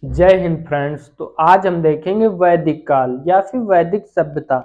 जय हिंद फ्रेंड्स। तो आज हम देखेंगे वैदिक काल या फिर वैदिक सभ्यता।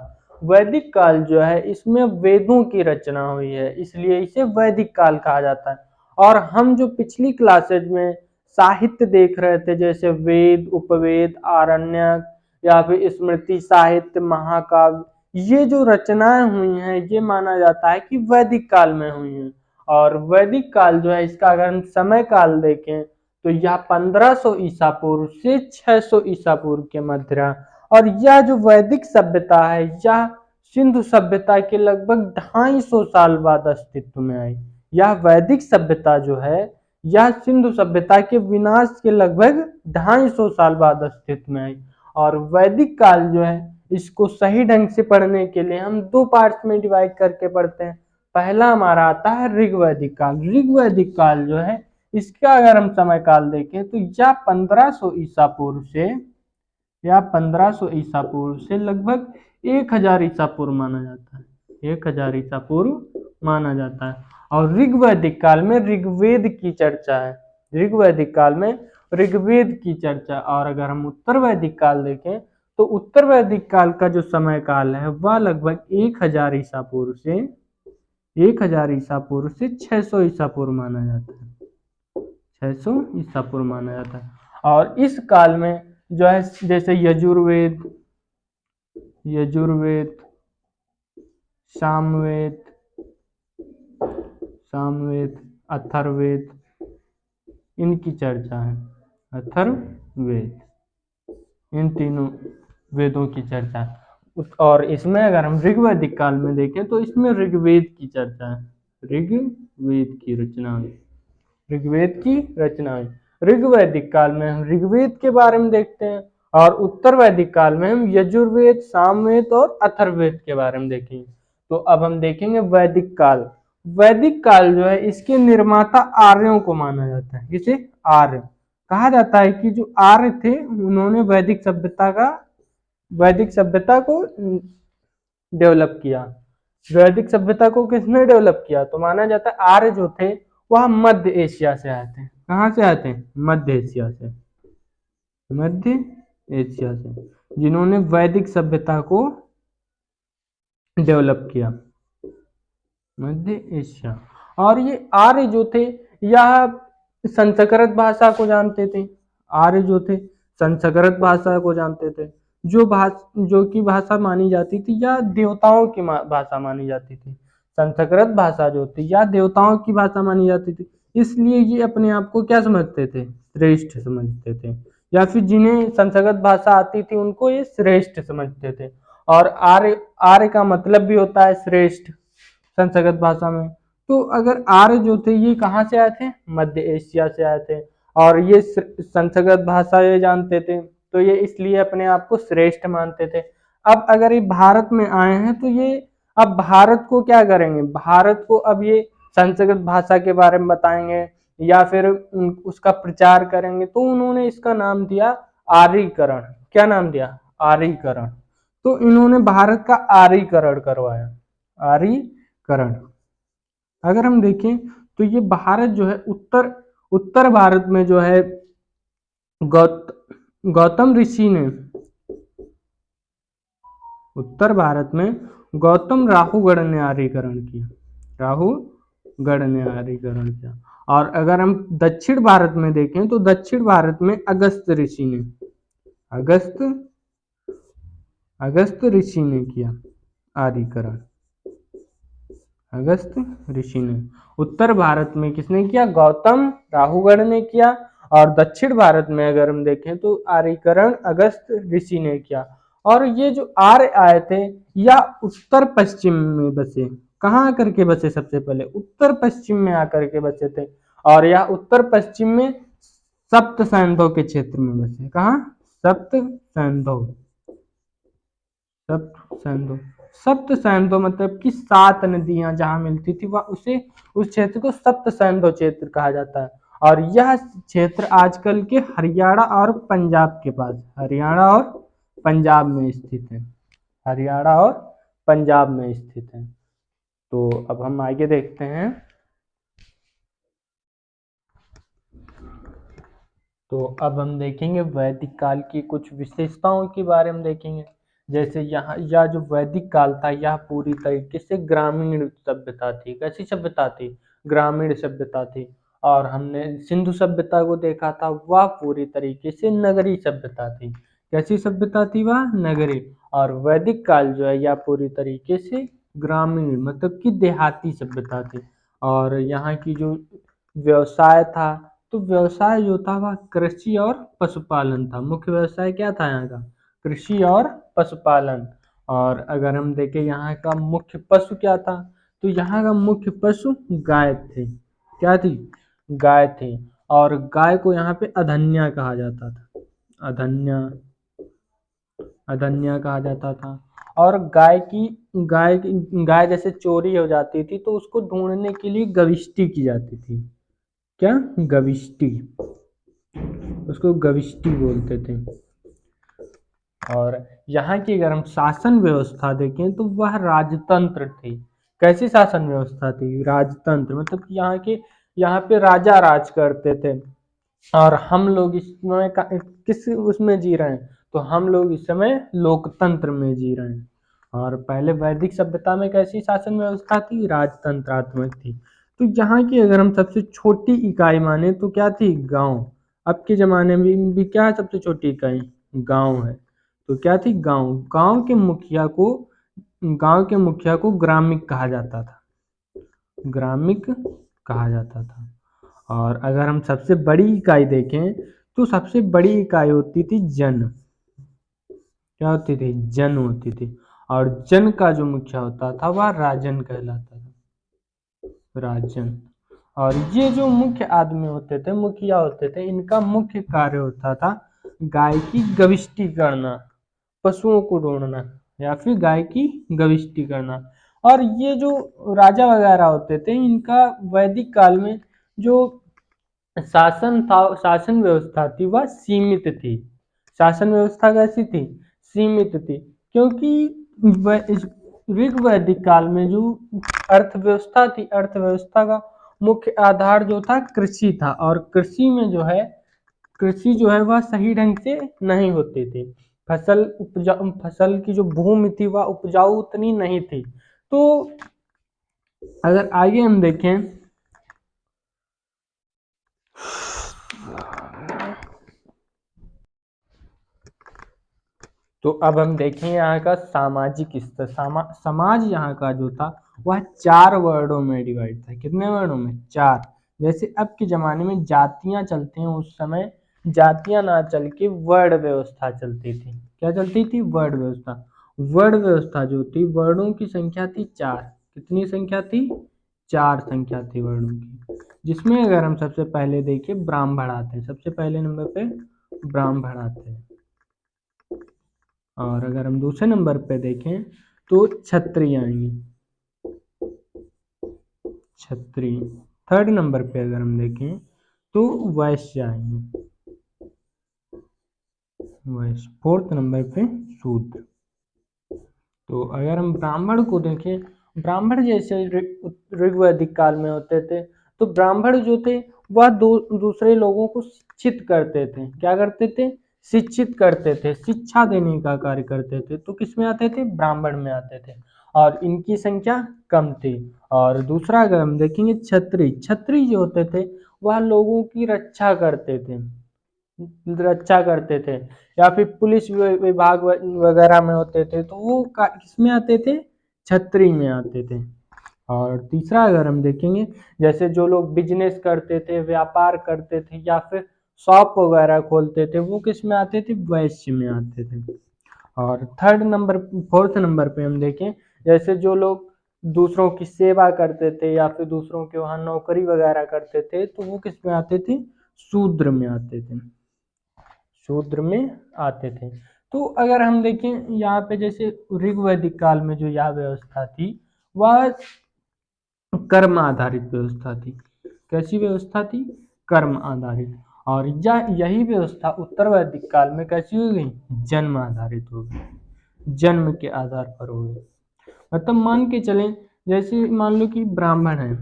वैदिक काल जो है इसमें वेदों की रचना हुई है, इसलिए इसे वैदिक काल कहा जाता है। और हम जो पिछली क्लासेज में साहित्य देख रहे थे, जैसे वेद, उपवेद, आरण्यक या फिर स्मृति साहित्य, महाकाव्य, ये जो रचनाएं हुई हैं ये माना जाता है कि वैदिक काल में हुई हैं। और वैदिक काल जो है इसका अगर हम समय काल देखें तो यह 1500 ईसा पूर्व से 600 ईसा पूर्व के मध्य रहा। और यह जो वैदिक सभ्यता है यह सिंधु सभ्यता के लगभग 250 साल बाद अस्तित्व में आई। यह वैदिक सभ्यता जो है यह सिंधु सभ्यता के विनाश के लगभग 250 साल बाद अस्तित्व में आई। और वैदिक काल जो है इसको सही ढंग से पढ़ने के लिए हम दो पार्ट्स में डिवाइड करके पढ़ते हैं। पहला हमारा आता है ऋग्वैदिक काल। ऋग्वैदिक काल जो है इसका अगर हम समय काल देखें तो यह 1500 ईसा पूर्व से लगभग 1000 ईसा पूर्व माना जाता है। 1000 ईसा पूर्व माना जाता है। और ऋग्वैदिक काल में ऋग्वेद की चर्चा है। ऋग्वैदिक काल में ऋग्वेद की चर्चा। और अगर हम उत्तर वैदिक काल देखें तो उत्तर वैदिक काल का जो समय काल है वह लगभग 1000 ईसा पूर्व से 600 ईसा पूर्व माना जाता है। 600 ईसा पूर्व माना जाता है। और इस काल में जो है जैसे यजुर्वेद, सामवेद, अथर्ववेद, इनकी चर्चा है। अथर्ववेद, इन तीनों वेदों की चर्चा है। और इसमें अगर हम ऋग्वैदिक काल में देखें तो इसमें ऋग्वेद की चर्चा है। ऋग्वेद की रचना है। ऋग्वैदिक काल में हम ऋग्वेद के बारे में देखते हैं और उत्तर वैदिक काल में हम यजुर्वेद, सामवेद और अथर्ववेद के बारे में देखेंगे। तो अब हम देखेंगे वैदिक काल। वैदिक काल जो है इसके निर्माता आर्यों को माना जाता है। किसे? आर्य कहा जाता है कि जो आर्य थे उन्होंने वैदिक सभ्यता को डेवलप किया। वैदिक सभ्यता को किसने डेवलप किया? तो माना जाता है आर्य जो थे वह मध्य एशिया से आए थे। कहाँ से आए थे? मध्य एशिया से जिन्होंने वैदिक सभ्यता को डेवलप किया। मध्य एशिया। और ये आर्य जो थे यह संस्कृत भाषा को जानते थे। आर्य जो थे संस्कृत भाषा को जानते थे, जो की भाषा मानी जाती थी या देवताओं की भाषा मानी जाती थी। संस्कृत भाषा जो थी या देवताओं की भाषा मानी जाती थी, इसलिए ये अपने आप को क्या समझते थे? श्रेष्ठ समझते थे। या फिर जिन्हें संस्कृत भाषा आती थी उनको ये श्रेष्ठ समझते थे। और आर्य का मतलब भी होता है श्रेष्ठ संस्कृत भाषा में। तो अगर आर्य जो थे ये कहाँ से आए थे? मध्य एशिया से आए थे। और ये संस्कृत भाषा ये जानते थे तो ये इसलिए अपने आप को श्रेष्ठ मानते थे। अब अगर ये भारत में आए हैं तो ये अब भारत को क्या करेंगे? भारत को अब ये संस्कृत भाषा के बारे में बताएंगे या फिर उसका प्रचार करेंगे। तो उन्होंने इसका नाम दिया आर्यीकरण। क्या नाम दिया? आर्यीकरण। तो इन्होंने भारत का आर्यीकरण करवाया। आर्यीकरण। अगर हम देखें तो ये भारत जो है उत्तर भारत में जो है गौतम ऋषि ने उत्तर भारत में राहुगढ़ ने आर्यीकरण किया। और अगर हम दक्षिण भारत में देखें तो दक्षिण भारत में अगस्त ऋषि ने किया आर्यीकरण। अगस्त ऋषि ने। उत्तर भारत में किसने किया? गौतम राहुगढ़ ने किया। और दक्षिण भारत में अगर हम देखें तो आर्यीकरण अगस्त ऋषि ने किया। और ये जो आर्य आए थे या उत्तर पश्चिम में बसे। कहाँ आकर के बसे? सबसे पहले उत्तर पश्चिम में आकर के बसे थे। और यह उत्तर पश्चिम में सप्त सैंधव के क्षेत्र में बसे। कहाँ? सप्त सैंधव मतलब कि 7 नदियां जहां मिलती थी वह उस क्षेत्र को सप्त सैंधव क्षेत्र कहा जाता है। और यह क्षेत्र आजकल के हरियाणा और पंजाब में स्थित है। तो अब हम आगे देखते हैं। तो अब हम देखेंगे वैदिक काल की कुछ विशेषताओं के बारे में देखेंगे। जैसे यहाँ यह जो वैदिक काल था यह पूरी तरीके से ग्रामीण सभ्यता थी। कैसी सभ्यता थी? ग्रामीण सभ्यता थी। और हमने सिंधु सभ्यता को देखा था, वह पूरी तरीके से नगरीय सभ्यता थी। कैसी सभ्यता थी वह? नगरीय। और वैदिक काल जो है यह पूरी तरीके से ग्रामीण मतलब कि देहाती सभ्यता थी। और यहाँ की जो व्यवसाय था, तो व्यवसाय जो था वह कृषि और पशुपालन था। मुख्य व्यवसाय क्या था यहाँ का? कृषि और पशुपालन। और अगर हम देखें यहाँ का मुख्य पशु क्या था, तो यहाँ का मुख्य पशु गाय थे। क्या थी? गाय थी। और गाय को यहाँ पे अधन्या कहा जाता था। अधन्या अधन्या कहा जाता था। और गाय जैसे चोरी हो जाती थी तो उसको ढूंढने के लिए गविष्टि की जाती थी। क्या? गविष्टि। उसको गविष्टि बोलते थे। और यहाँ की अगर हम शासन व्यवस्था देखें तो वह राजतंत्र थी। कैसी शासन व्यवस्था थी? राजतंत्र। मतलब कि यहाँ पे राजा राज करते थे। और हम लोग इस समय किस उसमें जी रहे हैं? तो हम लोग इस समय लोकतंत्र में जी रहे हैं। और पहले वैदिक सभ्यता में कैसी शासन व्यवस्था थी? राजतंत्रात्मक थी। तो यहाँ की अगर हम सबसे छोटी इकाई माने तो क्या थी? गांव। अब के जमाने में भी क्या है सबसे छोटी इकाई? गांव है। तो क्या थी? गांव। गांव के मुखिया को ग्रामिक कहा जाता था। ग्रामिक कहा जाता था। और अगर हम सबसे बड़ी इकाई देखें तो सबसे बड़ी इकाई होती थी जन। क्या होती थी? जन होती थी। और जन का जो मुखिया होता था वह राजन कहलाता था। राजन। और ये जो मुख्य आदमी होते थे, मुखिया होते थे, इनका मुख्य कार्य होता था गाय की गविष्टि करना, पशुओं को ढूंढना, या फिर गाय की गविष्टि करना। और ये जो राजा वगैरह होते थे इनका वैदिक काल में जो शासन व्यवस्था थी वह सीमित थी। शासन व्यवस्था कैसी थी? सीमित थी। क्योंकि ऋग वैदिक काल में जो अर्थव्यवस्था थी, अर्थव्यवस्था का मुख्य आधार जो था कृषि था। और कृषि जो है वह सही ढंग से नहीं होती थी। फसल की जो भूमि थी वह उपजाऊ उतनी नहीं थी। तो अगर आगे हम देखें तो अब हम देखें यहाँ का सामाजिक स्तर। समाज यहाँ का जो था वह 4 वर्णों में डिवाइड था। कितने वर्णों में? 4। जैसे अब के जमाने में जातियां चलते हैं, उस समय जातियां ना चल के वर्ण व्यवस्था चलती थी। क्या चलती थी? वर्ण व्यवस्था। वर्ण व्यवस्था जो थी, वर्णों की संख्या थी 4। कितनी संख्या थी? 4 संख्या थी वर्णों की। जिसमें अगर हम सबसे पहले देखें ब्राह्मण आते हैं। सबसे पहले नंबर पे ब्राह्मण आते हैं। और अगर हम दूसरे नंबर पे देखें तो क्षत्रिय आएंगे। क्षत्रिय। थर्ड नंबर पे अगर हम देखें तो वैश्य आएंगे। वैश्य। फोर्थ नंबर पे शूद्र। तो अगर हम ब्राह्मण को देखें, ब्राह्मण जैसे ऋग्वैदिक काल में होते थे, तो ब्राह्मण जो थे वह दूसरे लोगों को शिक्षित करते थे। क्या करते थे? शिक्षित करते थे, शिक्षा देने का कार्य करते थे। तो किस में आते थे? ब्राह्मण में आते थे। और इनकी संख्या कम थी। और दूसरा अगर हम देखेंगे क्षत्रिय। क्षत्रिय जो होते थे वह लोगों की रक्षा करते थे। या फिर पुलिस विभाग वगैरह में होते थे, तो वो किसमें आते थे? क्षत्रिय में आते थे। और तीसरा अगर हम देखेंगे, जैसे जो लोग बिजनेस करते थे, व्यापार करते थे, या फिर शॉप वगैरह खोलते थे, वो किस में आते थे? वैश्य में आते थे। और फोर्थ नंबर पे हम देखें, जैसे जो लोग दूसरों की सेवा करते थे या फिर दूसरों के वहां नौकरी वगैरह करते थे, तो वो किस में आते थे? शूद्र में आते थे। शूद्र में आते थे। तो अगर हम देखें यहाँ पे, जैसे ऋग्वैदिक काल में जो यह व्यवस्था थी वह कर्म आधारित व्यवस्था थी। कैसी व्यवस्था थी? कर्म आधारित। और यही व्यवस्था उत्तर वैदिक काल में कैसी हो गई? जन्म आधारित हो गई। जन्म के आधार पर हो गई। मतलब मान के चलें, जैसे मान लो कि ब्राह्मण है,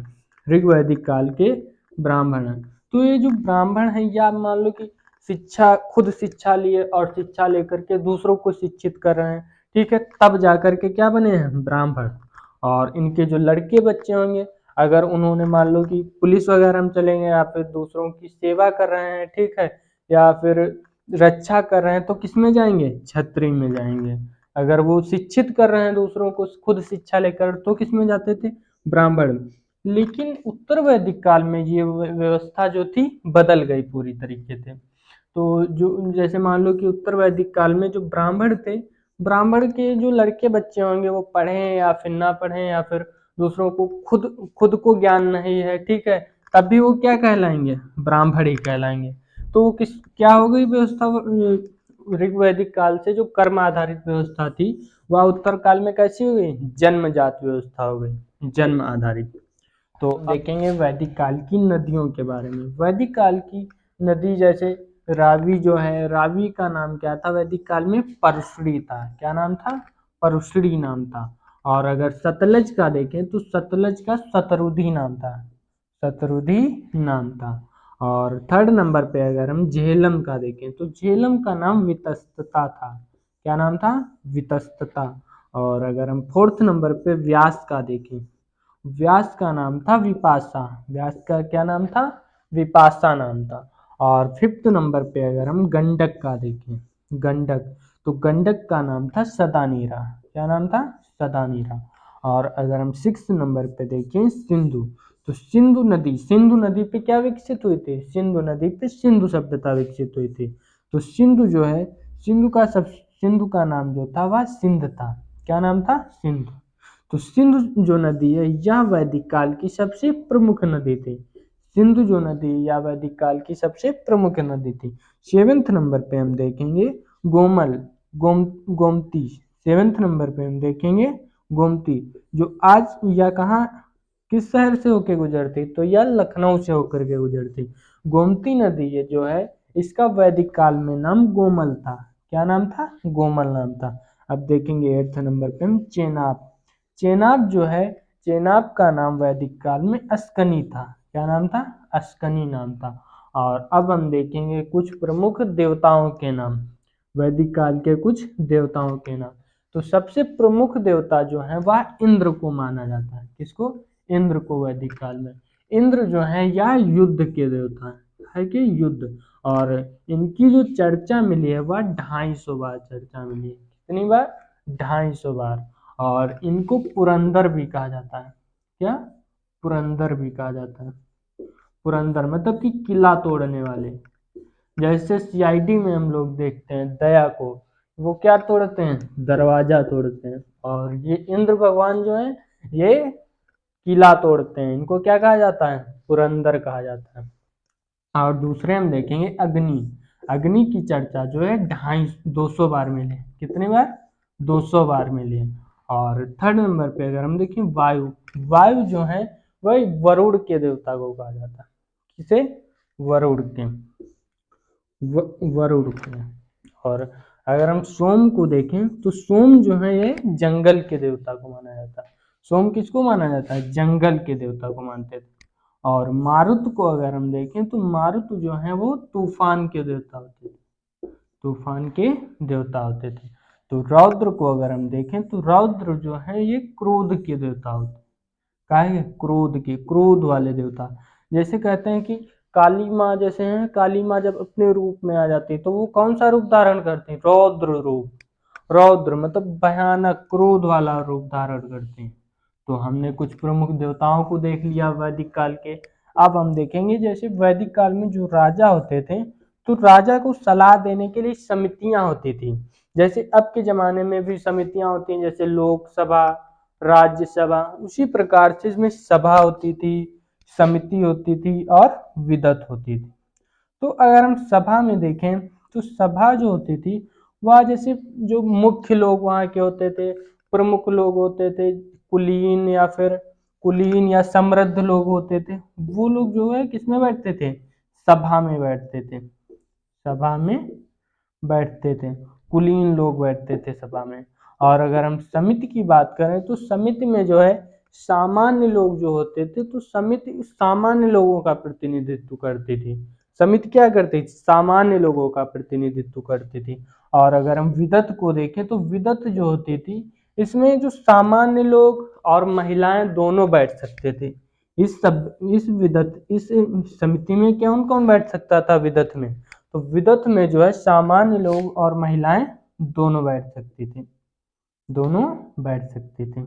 ऋग्वैदिक काल के ब्राह्मण है, तो ये जो ब्राह्मण है, या मान लो कि शिक्षा, खुद शिक्षा लिए और शिक्षा लेकर के दूसरों को शिक्षित कर रहे हैं, ठीक है, तब जा करके क्या बने हैं, ब्राह्मण। और इनके जो लड़के बच्चे होंगे, अगर उन्होंने मान लो कि पुलिस वगैरह में चलेंगे या फिर दूसरों की सेवा कर रहे हैं, ठीक है, या फिर रक्षा कर रहे हैं, तो किस में जाएंगे, क्षत्रिय में जाएंगे। अगर वो शिक्षित कर रहे हैं दूसरों को खुद शिक्षा लेकर, तो किस में जाते थे, ब्राह्मण। लेकिन उत्तर वैदिक काल में ये व्यवस्था जो थी बदल गई पूरी तरीके से। तो जो जैसे मान लो कि उत्तर वैदिक काल में जो ब्राह्मण थे, ब्राह्मण के जो लड़के बच्चे होंगे वो पढ़ें या फिर ना पढ़ें, या फिर दूसरों को खुद को ज्ञान नहीं है, ठीक है, तब भी वो क्या कहलाएंगे, ब्राह्मण ही कहलाएंगे। तो किस क्या हो गई व्यवस्था, ऋग्वैदिक काल से जो कर्म आधारित व्यवस्था थी वह उत्तर काल में कैसी हो गई, जन्मजात व्यवस्था हो गई, जन्म आधारित। तो देखेंगे वैदिक काल की नदियों के बारे में। वैदिक काल की नदी जैसे रावी जो है, रावी का नाम क्या था वैदिक काल में, परशुड़ी था। क्या नाम था, परशुड़ी नाम था। और अगर सतलज का देखें तो सतलज का शतरुद्धि नाम था, शतरुद्धि नाम था। और थर्ड नंबर पे अगर हम झेलम का देखें तो झेलम का नाम वितस्तता था। क्या नाम था, वितस्तता। और अगर हम फोर्थ नंबर पे व्यास का देखें, व्यास का नाम था विपाशा, व्यास का क्या नाम था, विपाशा नाम था। और फिफ्थ नंबर पे अगर हम गंडक का देखें, गंडक, तो गंडक का नाम था सदानीरा। क्या नाम था, सदानीरा। और अगर हम सिक्स नंबर पे देखें सिंधु, तो सिंधु नदी पे क्या विकसित हुई थी, सिंधु नदी पे सिंधु सभ्यता विकसित हुई थी। तो सिंधु जो है, सिंधु का नाम जो था वह सिंध था। क्या नाम था, सिंध। तो सिंधु जो नदी है यह वैदिक काल की सबसे प्रमुख नदी थी। सिंधु जो नदी या वैदिक काल की सबसे प्रमुख नदी थी। सेवेंथ नंबर पे हम देखेंगे गोमल, गोमती। सेवेंथ नंबर पे हम देखेंगे गोमती, जो आज या कहाँ, किस शहर से होकर गुजरती, तो यह लखनऊ से होकर के गुजरती। गोमती नदी ये जो है इसका वैदिक काल में नाम गोमल था। क्या नाम था, गोमल नाम था। अब देखेंगे एट्थ नंबर पे हम चेनाब। चेनाब जो है, चेनाब का नाम वैदिक काल में अस्कनी था। क्या नाम था, अस्कनी नाम था। और अब हम देखेंगे कुछ प्रमुख देवताओं के नाम, वैदिक काल के कुछ देवताओं के नाम। तो सबसे प्रमुख देवता जो है वह इंद्र को माना जाता है। किसको, इंद्र को। वैदिक काल में इंद्र जो है यह युद्ध के देवता है कि युद्ध। और इनकी जो चर्चा मिली है वह 250 बार चर्चा मिली है। कितनी बार, 250 बार। और इनको पुरंदर भी कहा जाता है। क्या, पुरंदर भी कहा जाता है। पुरंदर मतलब कि किला तोड़ने वाले। जैसे सीआईडी में हम लोग देखते हैं दया को, वो क्या तोड़ते हैं, दरवाजा तोड़ते हैं। और ये इंद्र भगवान जो है ये किला तोड़ते हैं। इनको क्या कहा जाता है, पुरंदर कहा जाता है। और दूसरे हम देखेंगे अग्नि। अग्नि की चर्चा जो है 250 बार मिले। कितनी बार, 200 बार मिले। और थर्ड नंबर पे अगर हम देखें वायु, वायु जो है वही वरुण के देवता को कहा जाता है। किसे, वरुण के, वरुण के। और अगर हम सोम को देखें तो सोम जो है ये जंगल के देवता को माना जाता है। सोम किसको माना जाता है, जंगल के देवता को मानते थे। और मारुत को अगर हम देखें तो मारुत जो है वो तूफान के देवता होते थे, तूफान के देवता होते थे। तो रौद्र को अगर हम देखें तो रौद्र जो है ये क्रोध के देवता होते हैं। क्या है, क्रोध के, क्रोध वाले देवता। जैसे कहते हैं कि काली माँ जैसे हैं, काली माँ जब अपने रूप में आ जाती है तो वो कौन सा रूप धारण करती है, रौद्र रूप। रौद्र मतलब भयानक क्रोध वाला रूप धारण करते हैं। तो हमने कुछ प्रमुख देवताओं को देख लिया वैदिक काल के। अब हम देखेंगे जैसे वैदिक काल में जो राजा होते थे तो राजा को सलाह देने के लिए समितियां होती थी। जैसे अब के जमाने में भी समितियां होती हैं, जैसे लोकसभा, राज्यसभा, उसी प्रकार से इसमें सभा होती थी, समिति होती थी और विदत होती थी। तो अगर हम सभा में देखें तो सभा जो होती थी वह जैसे जो मुख्य लोग वहाँ के होते थे, प्रमुख लोग होते थे, कुलीन या समृद्ध लोग होते थे, वो लोग जो है किसमें बैठते थे, सभा में बैठते थे, सभा में बैठते थे, कुलीन लोग बैठते थे सभा में। और अगर हम समिति की बात करें तो समिति में जो है सामान्य लोग जो होते थे, तो समिति सामान्य लोगों का प्रतिनिधित्व करती थी। समिति क्या करती थी, सामान्य लोगों का प्रतिनिधित्व करती थी। और अगर हम विदत को देखें तो विदत जो होती थी इसमें जो सामान्य लोग और महिलाएं दोनों बैठ सकते थे। इस समिति में कौन कौन बैठ सकता था विदत में, तो विदत में जो है सामान्य लोग और महिलाएं दोनों बैठ सकती थी, दोनों बैठ सकते थे।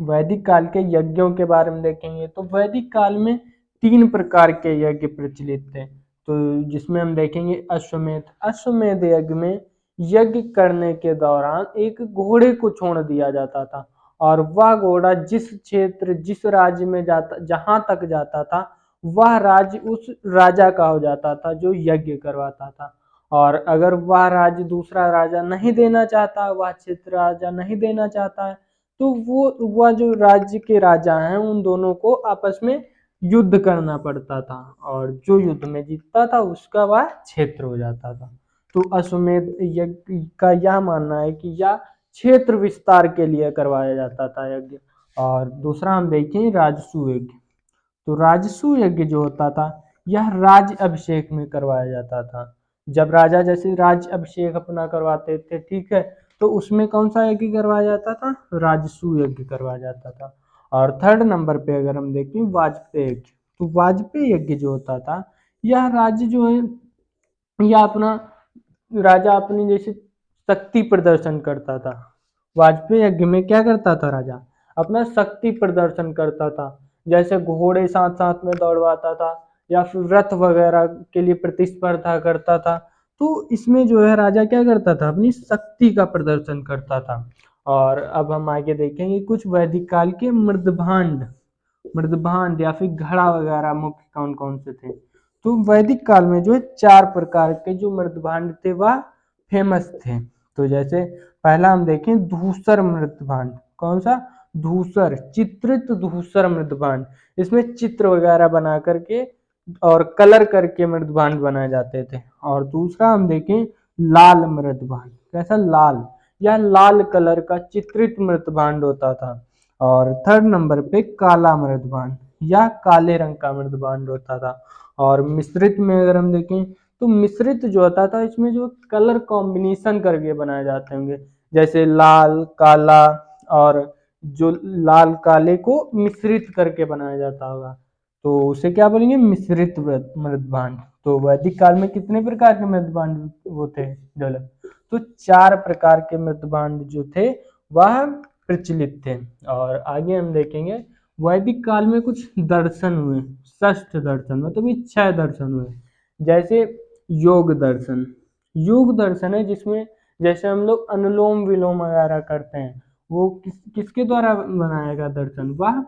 वैदिक काल के यज्ञों के बारे में देखेंगे तो वैदिक काल में 3 प्रकार के यज्ञ प्रचलित थे। तो जिसमें हम देखेंगे अश्वमेध। अश्वमेध यज्ञ में यज्ञ करने के दौरान एक घोड़े को छोड़ दिया जाता था और वह घोड़ा जिस क्षेत्र जिस राज्य में जाता, जहां तक जाता था वह राज्य उस राजा का हो जाता था जो यज्ञ करवाता था। और अगर वह राज्य दूसरा राजा नहीं देना चाहता, वह क्षेत्र राजा नहीं देना चाहता है, तो वह जो राज्य के राजा हैं उन दोनों को आपस में युद्ध करना पड़ता था और जो युद्ध में जीतता था उसका वह क्षेत्र हो जाता था। तो अश्वमेध यज्ञ का यह मानना है कि यह क्षेत्र विस्तार के लिए करवाया जाता था यज्ञ। और दूसरा हम देखें राजसूय यज्ञ। तो राजसूय यज्ञ जो होता था यह राज्य अभिषेक में करवाया जाता था। जब राजा जैसे राज्य अभिषेक अपना करवाते थे, ठीक है, तो उसमें कौन सा यज्ञ करवाया जाता था, राजसूय यज्ञ करवाया जाता था। और थर्ड नंबर पे अगर हम देखें वाजपेयी यज्ञ, तो वाजपेयी यज्ञ जो होता था यह राज्य जो है यह अपना राजा अपनी जैसे शक्ति प्रदर्शन करता था। वाजपेयी यज्ञ में क्या करता था राजा, अपना शक्ति प्रदर्शन करता था, जैसे घोड़े साथ साथ में दौड़वाता था या फिर रथ वगैरह के लिए प्रतिस्पर्धा करता था। तो इसमें जो है राजा क्या करता था, अपनी शक्ति का प्रदर्शन करता था। और अब हम आगे देखेंगे कुछ वैदिक काल के मृदभांड या फिर घड़ा वगैरह मुख्य कौन कौन से थे। तो वैदिक काल में जो है 4 प्रकार के जो मृदभांड थे वह फेमस थे। तो जैसे पहला हम देखें धूसर मृदभांड। कौन सा, धूसर, चित्रित धूसर मृदभांड। इसमें चित्र वगैरह बना करके और कलर करके मृदभांड बनाए जाते थे। और दूसरा हम देखें लाल मृदभांड। कैसा, लाल, यह लाल कलर का चित्रित मृदभांड होता था। और थर्ड नंबर पे काला मृदभांड, यह काले रंग का मृदभांड होता था। और मिश्रित में अगर हम देखें तो मिश्रित जो होता था इसमें जो कलर कॉम्बिनेशन करके बनाए जाते होंगे, जैसे लाल काला, और जो लाल काले को मिश्रित करके बनाया जाता होगा तो उसे क्या बोलेंगे, मिश्रित मृदभांड। तो वैदिक काल में कितने प्रकार के मृदभांड वो थे डेवलप, तो 4 प्रकार के मृदभांड जो थे वह प्रचलित थे। और आगे हम देखेंगे वैदिक काल में कुछ दर्शन हुए, 6 दर्शन, मतलब ये 6 दर्शन हुए। जैसे योग दर्शन, योग दर्शन है जिसमें जैसे हम लोग अनुलोम विलोम वगैरह करते हैं, वो किसके द्वारा बनाया गया दर्शन, वह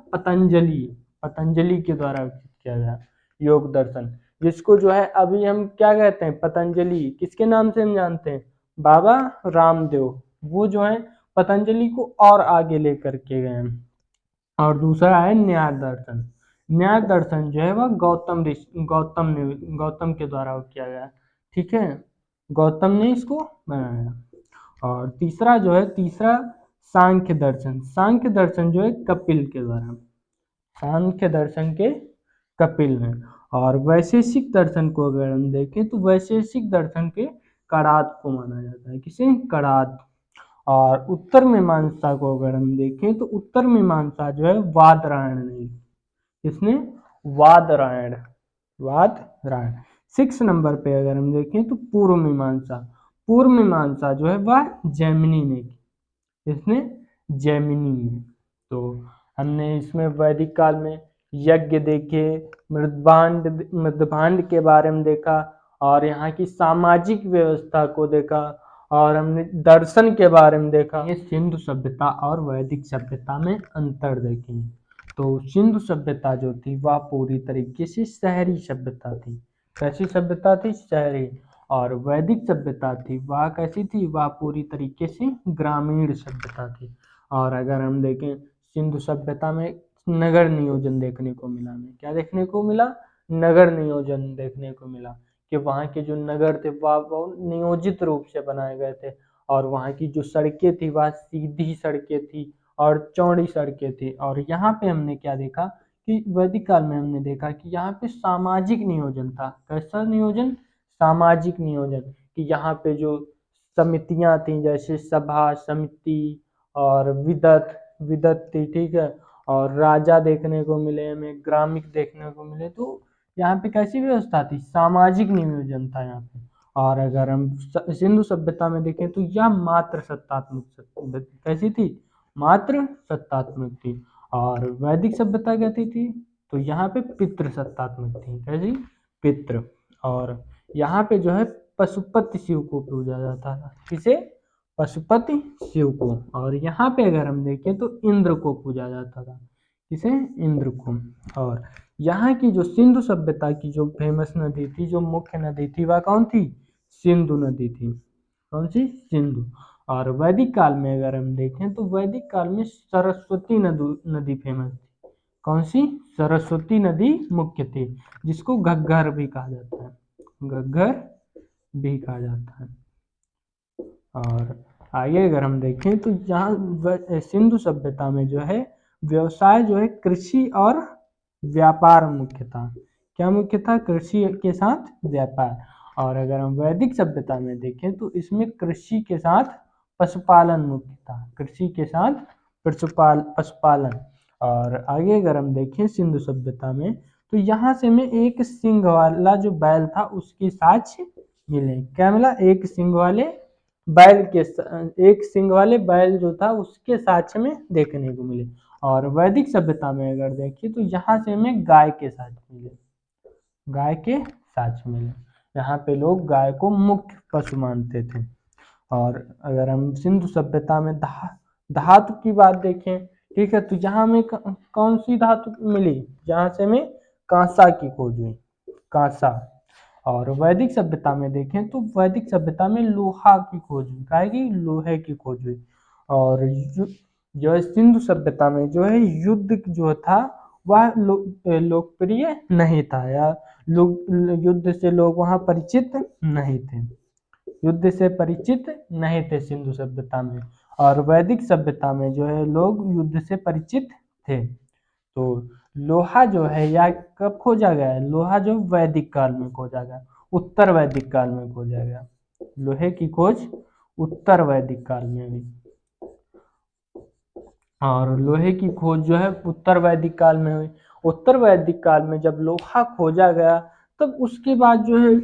पतंजलि के द्वारा किया गया योग दर्शन, जिसको जो है अभी हम क्या कहते हैं, पतंजलि किसके नाम से हम जानते हैं, बाबा रामदेव, वो जो है पतंजलि को और आगे लेकर के गए हैं। और दूसरा है न्याय दर्शन। न्याय दर्शन जो है वह गौतम के द्वारा किया गया, ठीक है, गौतम ने इसको बनाया। और तीसरा सांख्य दर्शन। सांख्य दर्शन जो है कपिल के द्वारा, सांख्य दर्शन के कपिल ने। और वैशेषिक दर्शन को अगर हम देखें तो वैशेषिक दर्शन के कणाद को माना जाता है, किसे, कणाद। और उत्तर मीमांसा को अगर हम देखें तो उत्तर मीमांसा जो है वादरायण ने, किसने, वादरायण। 6 नंबर पे अगर हम देखें तो पूर्व मीमांसा जो है वह जैमिनी ने की, किसने, जैमिनी ने। तो हमने इसमें वैदिक काल में यज्ञ देखे, मृदभांड के बारे में देखा, और यहाँ की सामाजिक व्यवस्था को देखा, और हमने दर्शन के बारे में देखा। ये सिंधु सभ्यता और वैदिक सभ्यता में अंतर देखेंगे। तो सिंधु सभ्यता जो थी वह पूरी तरीके से शहरी सभ्यता थी। कैसी सभ्यता थी, शहरी। और वैदिक सभ्यता थी वह कैसी थी, वह पूरी तरीके से ग्रामीण सभ्यता थी। और अगर हम देखें सिंधु सभ्यता में नगर नियोजन देखने को मिला, हमें क्या देखने को मिला, नगर नियोजन देखने को मिला, कि वहाँ के जो नगर थे वह नियोजित रूप से बनाए गए थे। और वहाँ की जो सड़कें थी वह सीधी सड़कें थी और चौड़ी सड़कें थी। और यहाँ पे हमने क्या देखा कि वैदिक काल में हमने देखा कि यहाँ पे सामाजिक नियोजन था। कैसा नियोजन? सामाजिक नियोजन, कि यहाँ पे जो समितियां थी जैसे सभा, समिति और विदत विदत थी, ठीक है, और राजा देखने को मिले हमें, ग्रामिक देखने को मिले। तो यहाँ पे कैसी व्यवस्था थी? सामाजिक नियोजन था यहाँ पे। और अगर हम सिंधु सभ्यता में देखें तो यह मात्र सत्तात्मक कैसी थी? मात्र सत्तात्मक थी। और वैदिक सभ्यता कैसी थी? तो यहाँ पे पितृ सत्तात्मक थी। कैसी? पितृ। और यहाँ पे जो है पशुपति शिव को पूजा जाता था। किसे? पशुपति शिव को। और यहाँ पे अगर हम देखें तो इंद्र को पूजा जाता था। किसे? इंद्र को। और यहाँ की जो सिंधु सभ्यता की जो फेमस नदी थी, जो मुख्य नदी थी, वह कौन थी? सिंधु नदी थी। कौन सी? सिंधु। और वैदिक काल में अगर हम देखें तो वैदिक काल में सरस्वती नदी फेमस थी। कौन सी? सरस्वती नदी मुख्य थी, जिसको घग्गर भी कहा जाता है। घग्गर भी कहा जाता है। और आगे अगर हम देखें तो यहाँ सिंधु सभ्यता में जो है व्यवसाय जो है कृषि और व्यापार मुख्य था। क्या मुख्य था? कृषि के साथ व्यापार। और अगर हम वैदिक सभ्यता में देखें तो इसमें कृषि के साथ पशुपालन मुख्य था। कृषि के साथ पशुपालन। और आगे अगर हम देखें सिंधु सभ्यता में तो यहाँ से हमें एक सिंह वाला जो बैल था उसके साक्ष्य मिले। क्या मिला? एक सिंह वाले बैल जो था उसके साक्ष्य में देखने को मिले। और वैदिक सभ्यता में अगर देखिए तो यहाँ से हमें गाय के साक्ष्य मिले। गाय के साक्ष्य मिले। यहाँ पे लोग गाय को मुख्य पशु मानते थे। और अगर हम सिंधु सभ्यता में धातु की बात देखें, ठीक है, तो यहाँ हमें कौन सी धातु मिली? जहाँ से हमें कांसा की खोज हुई। कांसा। और वैदिक सभ्यता में देखें तो वैदिक सभ्यता में लोहा की खोज हुई। क्या की? लोहे की खोज हुई। और जो है सिंधु सभ्यता में जो है युद्ध जो था वह लोकप्रिय नहीं था, या युद्ध से लोग वहाँ परिचित नहीं थे। युद्ध से परिचित नहीं थे सिंधु सभ्यता में। और वैदिक सभ्यता में जो है लोग युद्ध से परिचित थे। तो लोहा जो है या कब खोजा गया है? लोहा जो वैदिक काल में खोजा गया, उत्तर वैदिक काल में खोजा गया। लोहे की खोज उत्तर वैदिक काल में हुई। और लोहे की खोज जो है उत्तर वैदिक काल में हुई। उत्तर वैदिक काल में जब लोहा खोजा गया तब उसके बाद जो है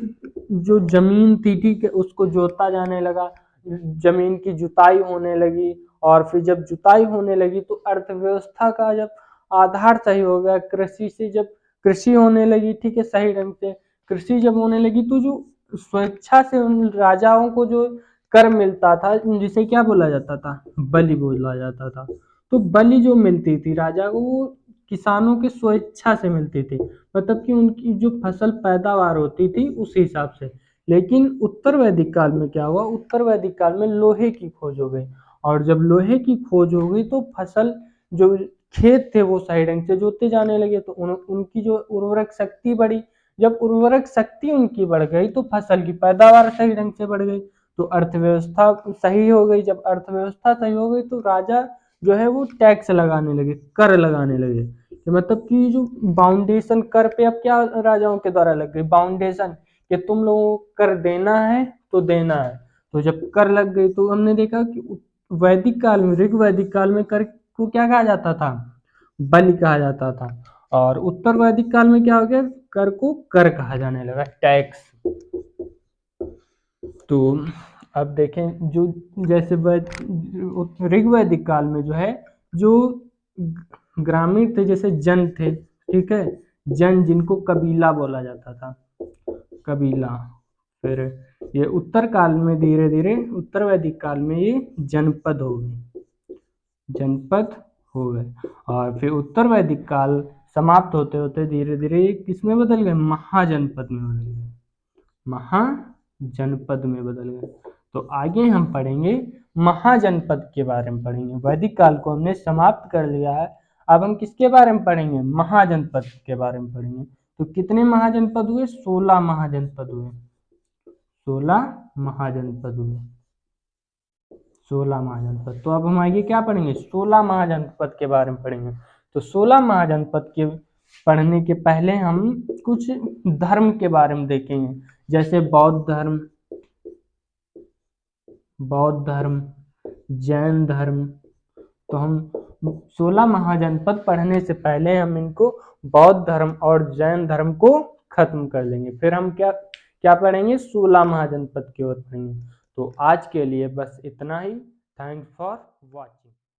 जो जमीन थी, ठीक है, उसको जोता जाने लगा, जमीन की जुताई होने लगी। और फिर जब जुताई होने लगी तो अर्थव्यवस्था का जब आधार सही हो गया, कृषि से जब कृषि होने लगी, ठीक है, सही ढंग से कृषि जब होने लगी तो जो स्वेच्छा से उन राजाओं को जो कर मिलता था, जिसे क्या बोला जाता था? बलि बोला जाता था। तो बलि जो मिलती थी राजा को वो किसानों के स्वेच्छा से मिलती थी, मतलब कि उनकी जो फसल पैदावार होती थी उस हिसाब से। लेकिन उत्तर वैदिक काल में क्या हुआ? उत्तर वैदिक काल में लोहे की खोज हो गई। और जब लोहे की खोज हो गई तो फसल जो खेत थे वो सही ढंग से जोते जाने लगे, तो उनकी जो उर्वरक शक्ति बढ़ी। जब उर्वरक शक्ति उनकी बढ़ गई तो फसल की पैदावार सही ढंग से बढ़ गई, तो अर्थव्यवस्था सही हो गई। जब अर्थव्यवस्था सही हो गई तो राजा जो है वो टैक्स लगाने लगे, कर लगाने लगे। मतलब कि जो बाउंडेशन कर पे अब क्या राजाओं के द्वारा लग गई? बाउंडेशन, कि तुम लोगों को कर देना है तो देना है। तो जब कर लग गई तो हमने देखा कि वैदिक काल में, ऋग वैदिक काल में कर को क्या कहा जाता था? बलि कहा जाता था। और उत्तर वैदिक काल में क्या हो गया? कर को कर कहा जाने लगा, टैक्स। तो अब देखें जो जैसे ऋग वैदिक काल में जो है जो ग्रामीण थे, जैसे जन थे, ठीक है, जन जिनको कबीला बोला जाता था, कबीला। फिर ये उत्तर काल में धीरे धीरे उत्तर वैदिक काल में ये जनपद हो गए, जनपद हो गए। और फिर उत्तर वैदिक काल समाप्त होते होते धीरे धीरे किसमें बदल गए? महाजनपद में बदल गए, महाजनपद में बदल गए। तो आगे हम पढ़ेंगे महाजनपद के बारे में पढ़ेंगे। वैदिक काल को हमने समाप्त कर लिया है, अब हम किसके बारे में पढ़ेंगे? महाजनपद के बारे में पढ़ेंगे। तो कितने महाजनपद हुए? 16 महाजनपद हुए। 16 महाजनपद हुए। 16 महाजनपद। तो अब हम आगे क्या पढ़ेंगे? 16 महाजनपद के बारे में पढ़ेंगे। तो 16 महाजनपद के पढ़ने के पहले हम कुछ धर्म के बारे में देखेंगे, जैसे बौद्ध धर्म, जैन धर्म। तो हम 16 महाजनपद पढ़ने से पहले हम इनको बौद्ध धर्म और जैन धर्म को खत्म कर लेंगे, फिर हम क्या क्या पढ़ेंगे, 16 महाजनपद की ओर पढ़ेंगे। तो आज के लिए बस इतना ही। Thanks for watching.